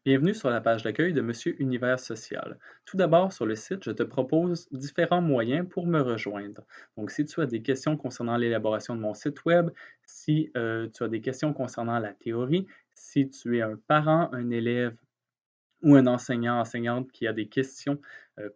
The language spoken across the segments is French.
Bienvenue sur la page d'accueil de Monsieur Univers Social. Tout d'abord, sur le site, je te propose différents moyens pour me rejoindre. Donc, si tu as des questions concernant l'élaboration de mon site web, si tu as des questions concernant la théorie, si tu es un parent, un élève ou un enseignant, enseignante qui a des questions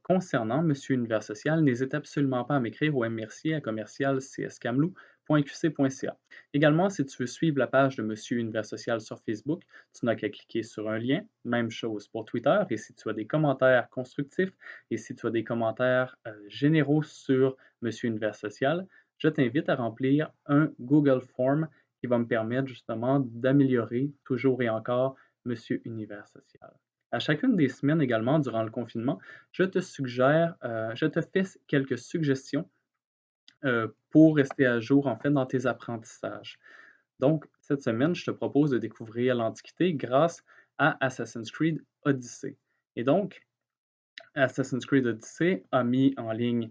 concernant Monsieur Univers Social, n'hésite absolument pas à m'écrire au mmercier@cscamelou.qc.ca. Également, si tu veux suivre la page de Monsieur Univers Social sur Facebook, tu n'as qu'à cliquer sur un lien. Même chose pour Twitter. Et si tu as des commentaires constructifs et si tu as des commentaires généraux sur Monsieur Univers Social, je t'invite à remplir un Google Form qui va me permettre justement d'améliorer toujours et encore Monsieur Univers Social. À chacune des semaines également, durant le confinement, je te fais quelques suggestions pour rester à jour en fait dans tes apprentissages. Donc, cette semaine, je te propose de découvrir l'Antiquité grâce à Assassin's Creed Odyssey. Et donc, Assassin's Creed Odyssey a mis en ligne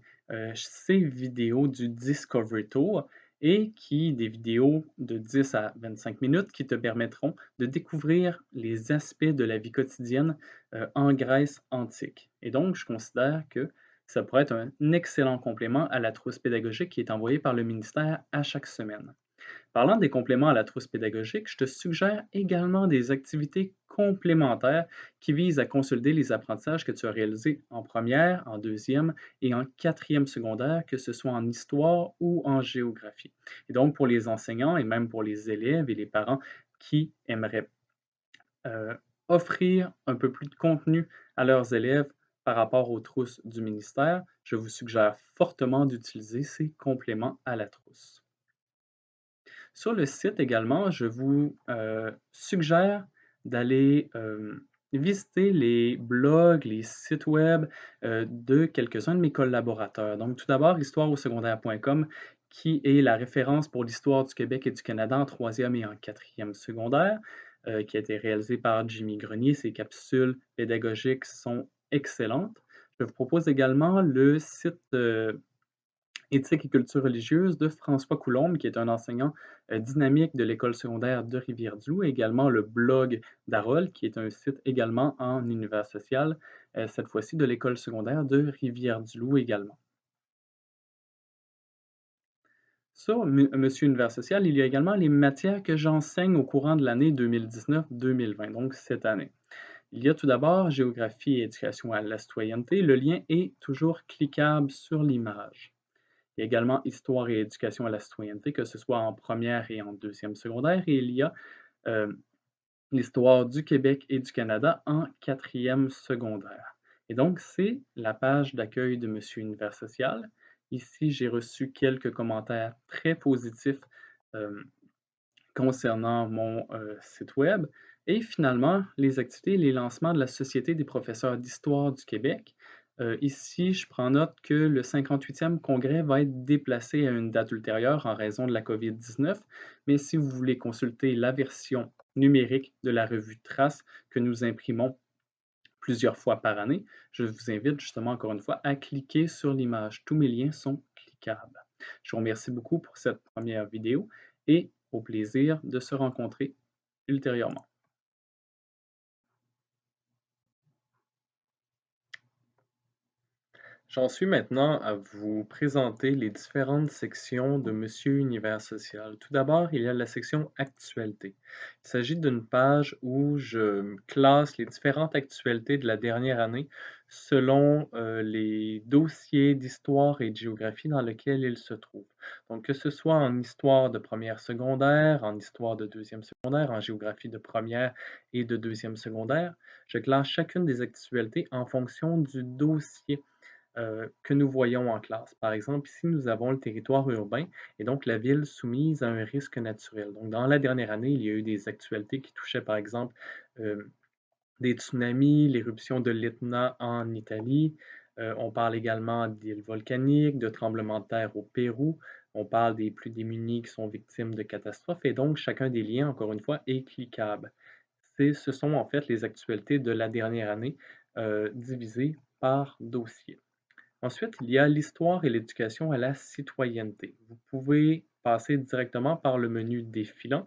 ses vidéos du Discovery Tour et des vidéos de 10 à 25 minutes qui te permettront de découvrir les aspects de la vie quotidienne en Grèce antique. Et donc, je considère que ça pourrait être un excellent complément à la trousse pédagogique qui est envoyée par le ministère à chaque semaine. Parlant des compléments à la trousse pédagogique, je te suggère également des activités complémentaires qui visent à consolider les apprentissages que tu as réalisés en première, en deuxième et en quatrième secondaire, que ce soit en histoire ou en géographie. Et donc, pour les enseignants et même pour les élèves et les parents qui aimeraient euh, offrir un peu plus de contenu à leurs élèves par rapport aux trousses du ministère, je vous suggère fortement d'utiliser ces compléments à la trousse. Sur le site également, je vous suggère d'aller visiter les blogs, les sites web de quelques-uns de mes collaborateurs. Donc, tout d'abord, histoireausecondaire.com, qui est la référence pour l'histoire du Québec et du Canada en troisième et en quatrième secondaire, qui a été réalisé par Jimmy Grenier. Ses capsules pédagogiques sont excellentes. Je vous propose également le site Éthique et culture religieuse de François Coulombe, qui est un enseignant dynamique de l'école secondaire de Rivière-du-Loup, et également le blog d'Arol, qui est un site également en univers social, cette fois-ci de l'école secondaire de Rivière-du-Loup également. Sur Monsieur Univers Social, il y a également les matières que j'enseigne au courant de l'année 2019-2020, donc cette année. Il y a tout d'abord géographie et éducation à la citoyenneté. Le lien est toujours cliquable sur l'image. Il y a également histoire et éducation à la citoyenneté, que ce soit en première et en deuxième secondaire. Et il y a euh, l'histoire du Québec et du Canada en quatrième secondaire. Et donc, c'est la page d'accueil de Monsieur Univers Social. Ici, j'ai reçu quelques commentaires très positifs euh, concernant mon site web. Et finalement, les activités et les lancements de la Société des professeurs d'histoire du Québec. Ici, je prends note que le 58e congrès va être déplacé à une date ultérieure en raison de la COVID-19, mais si vous voulez consulter la version numérique de la revue Trace que nous imprimons plusieurs fois par année, je vous invite justement encore une fois à cliquer sur l'image. Tous mes liens sont cliquables. Je vous remercie beaucoup pour cette première vidéo et au plaisir de se rencontrer ultérieurement. J'en suis maintenant à vous présenter les différentes sections de Monsieur Univers Social. Tout d'abord, il y a la section Actualité. Il s'agit d'une page où je classe les différentes actualités de la dernière année selon les dossiers d'histoire et de géographie dans lesquels ils se trouvent. Donc, que ce soit en histoire de première secondaire, en histoire de deuxième secondaire, en géographie de première et de deuxième secondaire, je classe chacune des actualités en fonction du dossier que nous voyons en classe. Par exemple, ici, nous avons le territoire urbain et donc la ville soumise à un risque naturel. Donc, dans la dernière année, il y a eu des actualités qui touchaient, par exemple, euh, des tsunamis, l'éruption de l'Etna en Italie. On parle également d'îles volcaniques, de tremblements de terre au Pérou. On parle des plus démunis qui sont victimes de catastrophes. Et donc, chacun des liens, encore une fois, est cliquable. Ce sont en fait les actualités de la dernière année divisées par dossier. Ensuite, il y a l'histoire et l'éducation à la citoyenneté. Vous pouvez passer directement par le menu défilant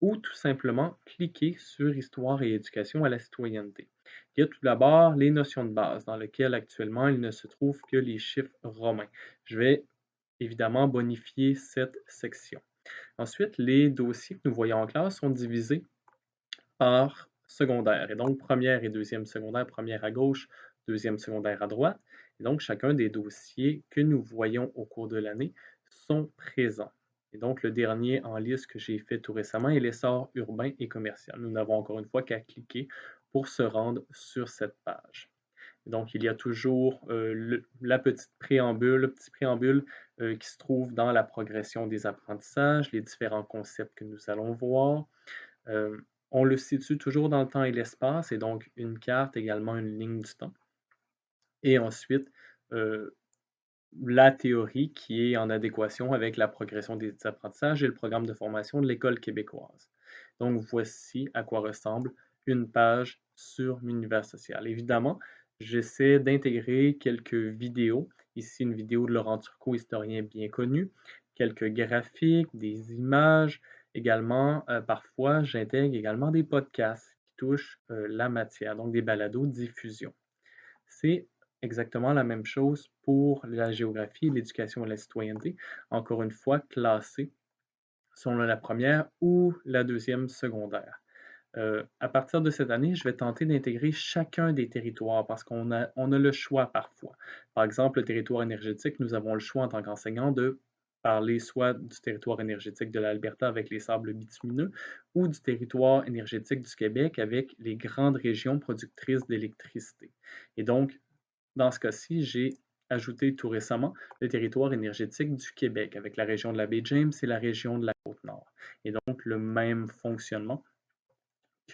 ou tout simplement cliquer sur Histoire et éducation à la citoyenneté. Il y a tout d'abord les notions de base, dans lesquelles actuellement il ne se trouve que les chiffres romains. Je vais évidemment bonifier cette section. Ensuite, les dossiers que nous voyons en classe sont divisés par secondaire. Et donc, première et deuxième secondaire, première à gauche, deuxième secondaire à droite. Et donc, chacun des dossiers que nous voyons au cours de l'année sont présents. Et donc, le dernier en liste que j'ai fait tout récemment est l'essor urbain et commercial. Nous n'avons encore une fois qu'à cliquer pour se rendre sur cette page. Et donc, il y a toujours le petit préambule qui se trouve dans la progression des apprentissages, les différents concepts que nous allons voir. Euh, on le situe toujours dans le temps et l'espace, et donc une carte, également une ligne du temps. Et ensuite, euh, la théorie qui est en adéquation avec la progression des apprentissages et le programme de formation de l'École québécoise. Donc, voici à quoi ressemble une page sur l'univers social. Évidemment, j'essaie d'intégrer quelques vidéos. Ici, une vidéo de Laurent Turcot, historien bien connu, quelques graphiques, des images. Également, parfois, j'intègre également des podcasts qui touchent la matière, donc des balados diffusion. C'est exactement la même chose pour la géographie, l'éducation et la citoyenneté, encore une fois classées selon la première ou la deuxième secondaire. À partir de cette année, je vais tenter d'intégrer chacun des territoires parce qu'on a le choix parfois. Par exemple, le territoire énergétique, nous avons le choix en tant qu'enseignant de parler soit du territoire énergétique de l'Alberta avec les sables bitumineux ou du territoire énergétique du Québec avec les grandes régions productrices d'électricité. Et donc, dans ce cas-ci, j'ai ajouté tout récemment le territoire énergétique du Québec avec la région de la baie James et la région de la Côte-Nord. Et donc, le même fonctionnement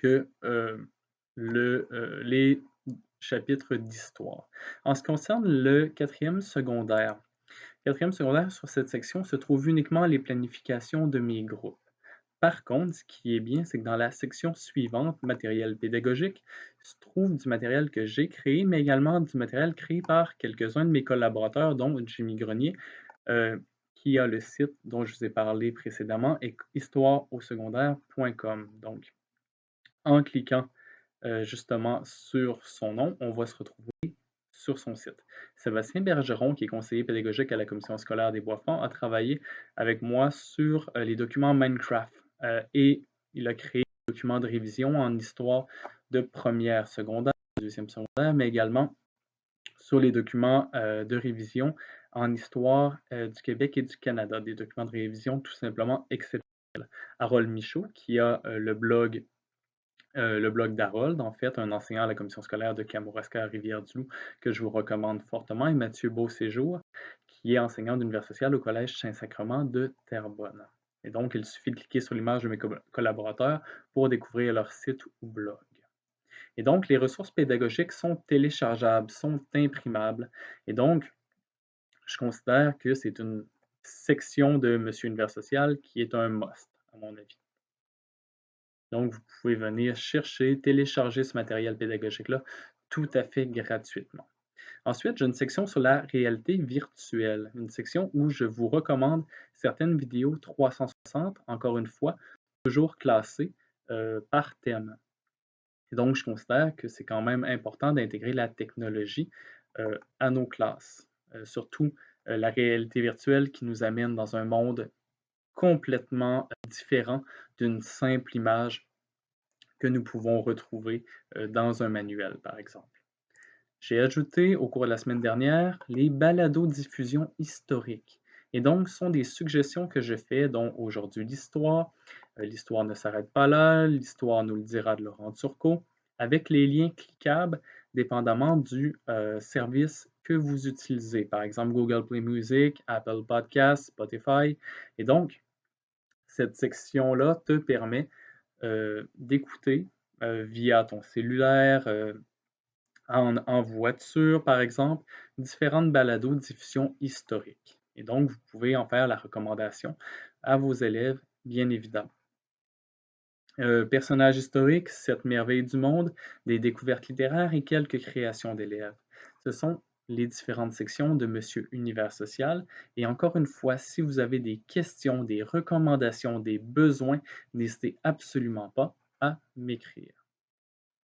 que les chapitres d'histoire. En ce qui concerne le quatrième secondaire, sur cette section se trouvent uniquement les planifications de mes groupes. Par contre, ce qui est bien, c'est que dans la section suivante, matériel pédagogique, se trouve du matériel que j'ai créé, mais également du matériel créé par quelques-uns de mes collaborateurs, dont Jimmy Grenier, qui a le site dont je vous ai parlé précédemment, histoireausecondaire.com. Donc, en cliquant justement sur son nom, on va se retrouver sur son site. Sébastien Bergeron, qui est conseiller pédagogique à la Commission scolaire des Bois-Francs, a travaillé avec moi sur les documents Minecraft et il a créé des documents de révision en histoire de première secondaire, de deuxième secondaire, mais également sur les documents de révision en histoire du Québec et du Canada, des documents de révision tout simplement exceptionnels. Harold Michaud, qui a le blog d'Harold, en fait, un enseignant à la commission scolaire de Kamouraska à Rivière-du-Loup que je vous recommande fortement, et Mathieu Beauséjour, qui est enseignant d'univers social au Collège Saint-Sacrement de Terrebonne. Et donc, il suffit de cliquer sur l'image de mes collaborateurs pour découvrir leur site ou blog. Et donc, les ressources pédagogiques sont téléchargeables, sont imprimables. Et donc, je considère que c'est une section de Monsieur Univers Social qui est un must, à mon avis. Donc, vous pouvez venir chercher, télécharger ce matériel pédagogique-là tout à fait gratuitement. Ensuite, j'ai une section sur la réalité virtuelle, une section où je vous recommande certaines vidéos 360, encore une fois, toujours classées par thème. Et donc, je considère que c'est quand même important d'intégrer la technologie à nos classes, surtout la réalité virtuelle qui nous amène dans un monde complètement différent d'une simple image que nous pouvons retrouver dans un manuel, par exemple. J'ai ajouté au cours de la semaine dernière les balados-diffusion historiques. Et donc, ce sont des suggestions que je fais, dont aujourd'hui l'histoire. L'histoire ne s'arrête pas là, l'histoire nous le dira de Laurent Turcot, avec les liens cliquables dépendamment du service que vous utilisez. Par exemple, Google Play Music, Apple Podcasts, Spotify. Et donc, cette section-là te permet d'écouter via ton cellulaire, en voiture, par exemple, différentes balados diffusion historiques. Et donc, vous pouvez en faire la recommandation à vos élèves, bien évidemment. Personnages historiques, 7 merveilles du monde, des découvertes littéraires et quelques créations d'élèves. Ce sont les différentes sections de Monsieur Univers Social. Et encore une fois, si vous avez des questions, des recommandations, des besoins, n'hésitez absolument pas à m'écrire.